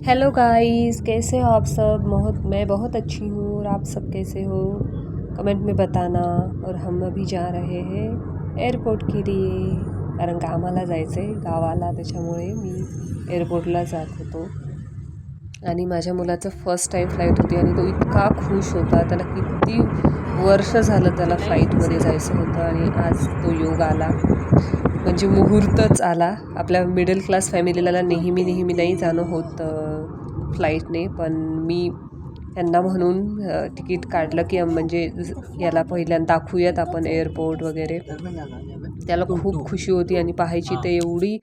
Hello guys, कैसे हो आप सब। मैं बहुत अच्छी हूँ और आप सब कैसे हो कमेंट में बताना। और हम अभी जा रहे हैं एअरपोर्ट के लिए, कारण का आम्हाला जायचं आहे गावाला, त्याच्यामुळे मी एअरपोर्टला जात होतो। आणि माझ्या मुलाचं फर्स्ट टाईम फ्लाईट होती आणि तो इतका खुश होता, त्याला किती वर्ष झालं त्याला फ्लाईटमध्ये जायचं होतं आणि आज तो योग आला, म्हणजे मुहूर्तच आला। आपल्या मिडल क्लास फॅमिलीला नेहमी नाही जाणं होत फ्लाईटने, पण मी त्यांना म्हणून तिकीट काढलं की म्हणजे याला पहिल्यांदा दाखवूयात आपण एअरपोर्ट वगैरे। त्याला खूप खुशी होती आणि पाहायची ते एवढी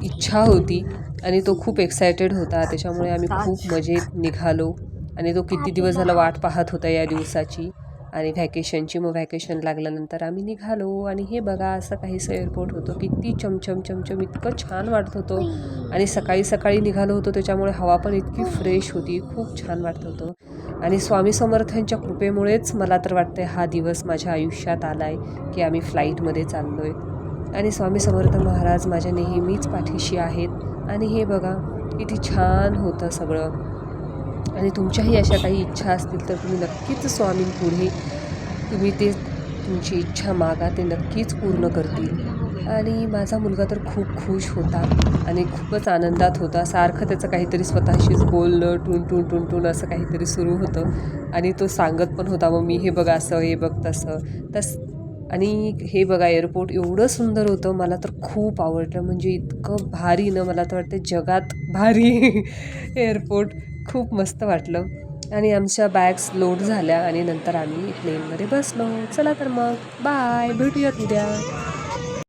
इच्छा होती आणि तो खूप एक्सायटेड होता, त्याच्यामुळे आम्ही खूप मजेत निघालो। आणि तो किती दिवस झाला वाट पाहत होता या दिवसाची आणि व्हॅकेशनची। मग व्हॅकेशन लागल्यानंतर आम्ही निघालो आणि हे बघा असं काहीसं एअरपोर्ट होतं, किती चमचम इतकं छान वाटत होतं। आणि सकाळी निघालो होतो, त्याच्यामुळे हवा पण इतकी फ्रेश होती, खूप छान वाटत होतं। आणि स्वामी समर्थांच्या कृपेमुळेच मला तर वाटतं हा दिवस माझ्या आयुष्यात आला आहे की आम्ही फ्लाईटमध्ये चाललो आहे। आणि स्वामी समर्थ महाराज माझ्या नेहमीच पाठीशी आहेत। आणि हे बघा किती छान होतं सगळं। आणि तुमच्याही अशा काही इच्छा असतील तर तुम्ही नक्कीच स्वामींपुढे तुम्ही तुमची इच्छा मागा, ते नक्कीच पूर्ण करतील। आणि माझा मुलगा तर खूप खुश होता आणि खूपच आनंदात होता, सारखं त्याचं काहीतरी स्वतःशीच बोलणं, टून असं काहीतरी सुरू होतं। आणि तो सांगत पण होता, मग मी हे बघ असं, हे बघ तसं। आणि हे बघा एअरपोर्ट एवढं सुंदर होतं, मला तर खूप आवडलं, म्हणजे इतकं भारी ना, मला तर वाटतं जगात भारी एअरपोर्ट, खूप मस्त वाटलं। आणि आमच्या बॅग्स लोड झाल्या आणि नंतर आम्ही प्लेनमध्ये बसलो। चला तर मग बाय, भेटूयात उद्या।